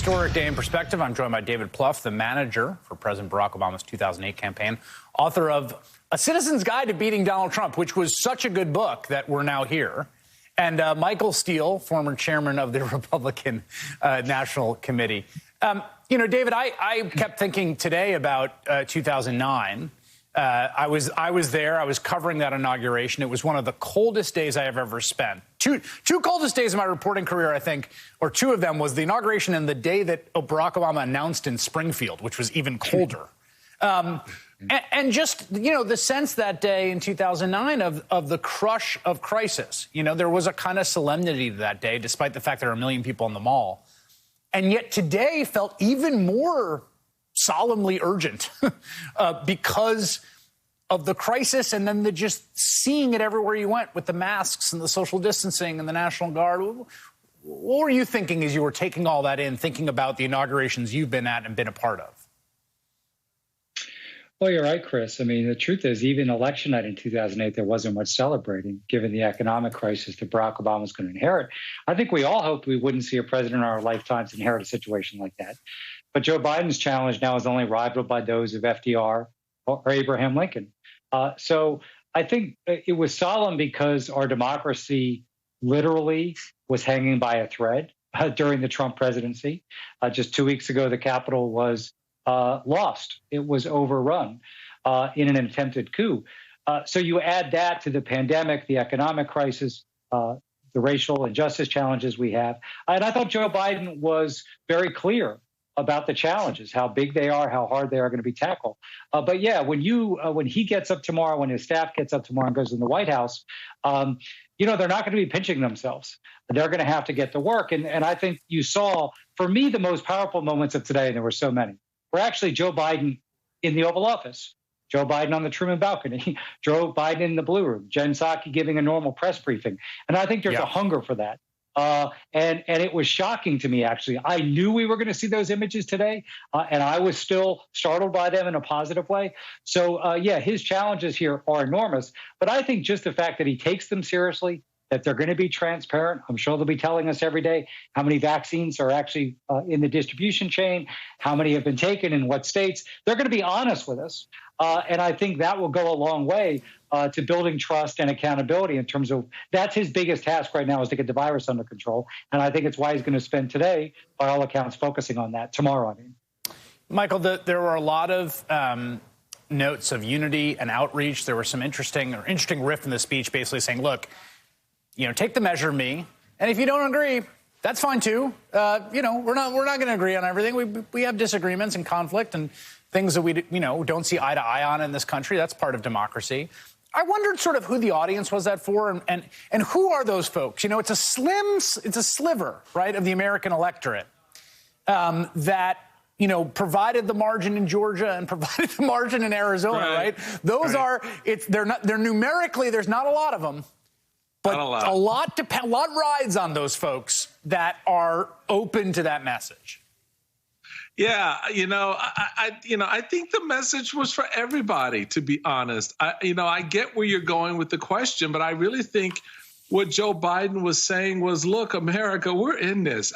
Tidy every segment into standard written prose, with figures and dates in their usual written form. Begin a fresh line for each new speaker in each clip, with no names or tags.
Historic Day in Perspective. I'm joined by David Plouffe, the manager for President Barack Obama's 2008 campaign, author of A Citizen's Guide to Beating Donald Trump, which was such a good book that we're now here. And Michael Steele, former chairman of the Republican National Committee. David, I kept thinking today about 2009. I was there. I was covering that inauguration. It was one of the coldest days I have ever spent. Two coldest days of my reporting career, I think, or two of them was the inauguration and the day that Barack Obama announced in Springfield, which was even colder. And just, the sense that day in 2009 of the crush of crisis. There was a kind of solemnity to that day, despite the fact there were 1 million people in the mall. And yet today felt even more solemnly urgent because of the crisis and then the just seeing it everywhere you went with the masks and the social distancing and the National Guard. What were you thinking as you were taking all that in, thinking about the inaugurations you've been at and been a part of?
Well, you're right, Chris. I mean, the truth is, even election night in 2008, there wasn't much celebrating, given the economic crisis that Barack Obama was going to inherit. I think we all hoped we wouldn't see a president in our lifetimes inherit a situation like that. But Joe Biden's challenge now is only rivaled by those of FDR or Abraham Lincoln. So I think it was solemn because our democracy literally was hanging by a thread during the Trump presidency. Just 2 weeks ago, the Capitol was lost. It was overrun in an attempted coup. So you add that to the pandemic, the economic crisis, the racial injustice challenges we have. And I thought Joe Biden was very clear about the challenges, how big they are, how hard they are going to be tackled. But yeah, when he gets up tomorrow, when his staff gets up tomorrow and goes in the White House, they're not going to be pinching themselves. They're going to have to get to work. And I think you saw, for me, the most powerful moments of today, and there were so many, were actually Joe Biden in the Oval Office, Joe Biden on the Truman balcony, Joe Biden in the Blue Room, Jen Psaki giving a normal press briefing. And I think there's a hunger for that. And it was shocking to me, actually. I knew we were going to see those images today, and I was still startled by them in a positive way. So, his challenges here are enormous. But I think just the fact that he takes them seriously, that they're going to be transparent. I'm sure they'll be telling us every day how many vaccines are actually in the distribution chain, how many have been taken in what states. They're going to be honest with us. And I think that will go a long way to building trust and accountability in terms of that's his biggest task right now is to get the virus under control. And I think it's why he's going to spend today, by all accounts, focusing on that. Tomorrow, I mean.
Michael, there were a lot of notes of unity and outreach. There were some interesting riff in the speech basically saying, look, take the measure of me. And if you don't agree, that's fine, too. We're not going to agree on everything. We have disagreements and conflict and things that we don't see eye to eye on in this country. That's part of democracy. I wondered sort of who the audience was that for and who are those folks? It's a sliver, right, of the American electorate that provided the margin in Georgia and provided the margin in Arizona, right? Those are they're numerically, there's not a lot of them. But a lot rides on those folks that are open to that message.
Yeah, I think the message was for everybody, to be honest. I get where you're going with the question, but I really think what Joe Biden was saying was, look, America, we're in this.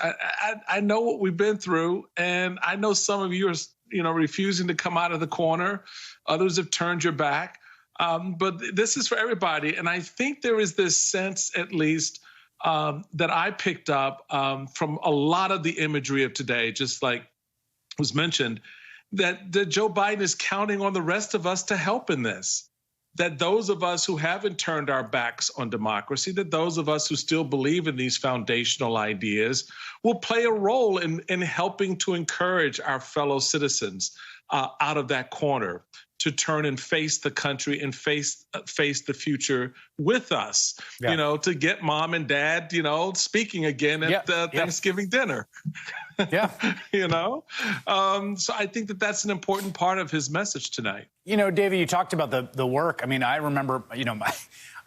I know what we've been through, and I know some of you are, refusing to come out of the corner. Others have turned your back. But this is for everybody. And I think there is this sense, at least, that I picked up from a lot of the imagery of today, just like was mentioned, that Joe Biden is counting on the rest of us to help in this. That those of us who haven't turned our backs on democracy, that those of us who still believe in these foundational ideas will play a role in helping to encourage our fellow citizens out of that corner, to turn and face the country and face the future with us, to get mom and dad, speaking again at Thanksgiving dinner.
Yeah.
So I think that's an important part of his message tonight.
David, you talked about the work. I mean, I remember, I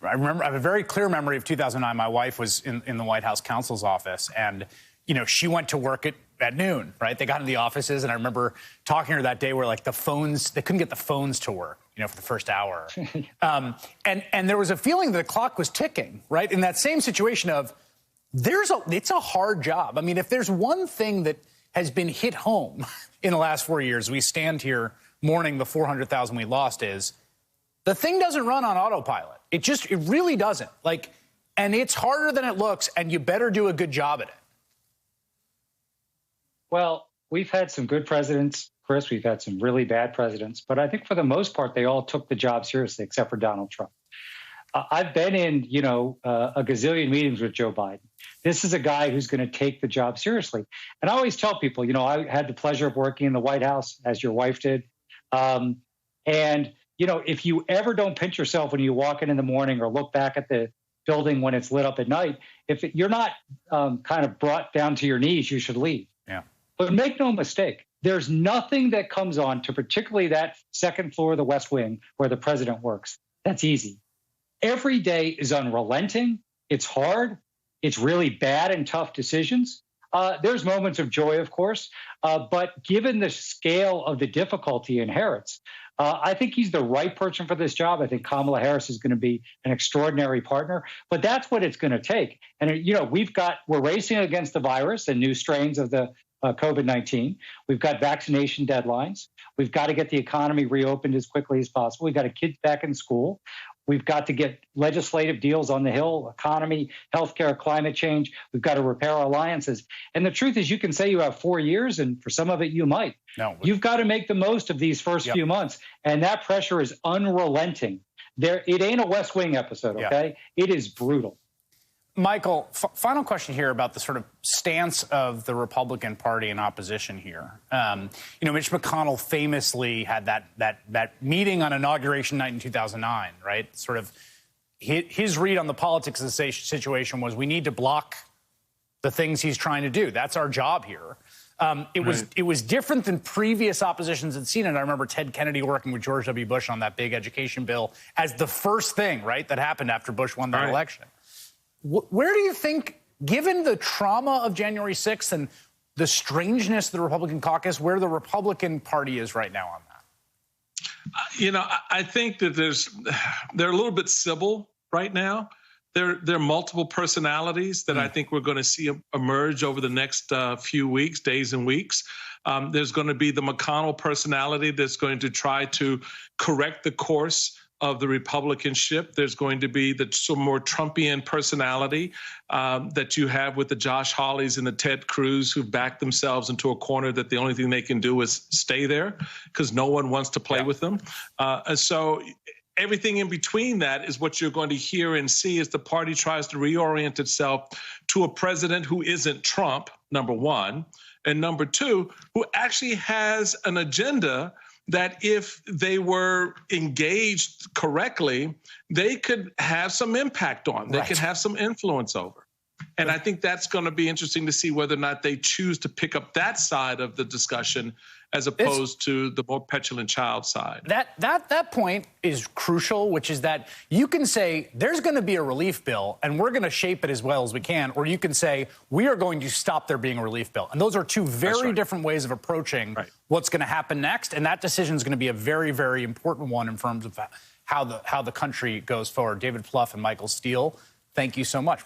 have a very clear memory of 2009. My wife was in the White House counsel's office, and, she went to work at noon, right? They got in the offices, and I remember talking to her that day where, like, they couldn't get the phones to work, for the first hour. And there was a feeling that the clock was ticking, right? In that same situation of, it's a hard job. I mean, if there's one thing that has been hit home in the last 4 years. We stand here mourning the 400,000 we lost is the thing doesn't run on autopilot. It really doesn't. And it's harder than it looks, and you better do a good job at it.
Well, we've had some good presidents, Chris. We've had some really bad presidents. But I think for the most part, they all took the job seriously, except for Donald Trump. I've been in, a gazillion meetings with Joe Biden. This is a guy who's going to take the job seriously. And I always tell people, I had the pleasure of working in the White House, as your wife did. If you ever don't pinch yourself when you walk in the morning or look back at the building when it's lit up at night, if you're not kind of brought down to your knees, you should leave.
Yeah.
But make no mistake, there's nothing that comes on to particularly that second floor of the West Wing where the president works. That's easy. Every day is unrelenting. It's hard. It's really bad and tough decisions. There's moments of joy, of course, but given the scale of the difficulty he inherits, I think he's the right person for this job. I think Kamala Harris is going to be an extraordinary partner, but that's what it's going to take. And, we're racing against the virus and new strains of the COVID-19. We've got vaccination deadlines. We've got to get the economy reopened as quickly as possible. We've got kids back in school. We've got to get legislative deals on the Hill, economy, healthcare, climate change. We've got to repair our alliances. And the truth is, you can say you have 4 years, and for some of it, you might. No, you've got to make the most of these first few months. And that pressure is unrelenting. It ain't a West Wing episode, okay? Yeah. It is brutal.
Michael, final question here about the sort of stance of the Republican Party in opposition here. Mitch McConnell famously had that meeting on Inauguration night in 2009, right? Sort of his read on the politics of the situation was we need to block the things he's trying to do. That's our job here. It was different than previous oppositions had seen it. I remember Ted Kennedy working with George W. Bush on that big education bill as the first thing, right, that happened after Bush won that election. Where do you think, given the trauma of January 6th and the strangeness of the Republican caucus, where the Republican Party is right now on that?
I think that they're a little bit civil right now. There are multiple personalities that I think we're going to see emerge over the next few weeks, days and weeks. There's going to be the McConnell personality that's going to try to correct the course of the Republican ship. There's going to be some more Trumpian personality that you have with the Josh Hawleys and the Ted Cruz who back themselves into a corner that the only thing they can do is stay there because no one wants to play with them. And so everything in between that is what you're going to hear and see as the party tries to reorient itself to a president who isn't Trump, number one, and number two, who actually has an agenda that if they were engaged correctly, they could have some impact on. They could have some influence over. And I think that's going to be interesting to see whether or not they choose to pick up that side of the discussion as opposed to the more petulant child side.
That point is crucial, which is that you can say there's going to be a relief bill and we're going to shape it as well as we can, or you can say we are going to stop there being a relief bill. And those are two very different ways of approaching what's going to happen next. And that decision is going to be a very, very important one in terms of how the country goes forward. David Plouffe and Michael Steele, thank you so much.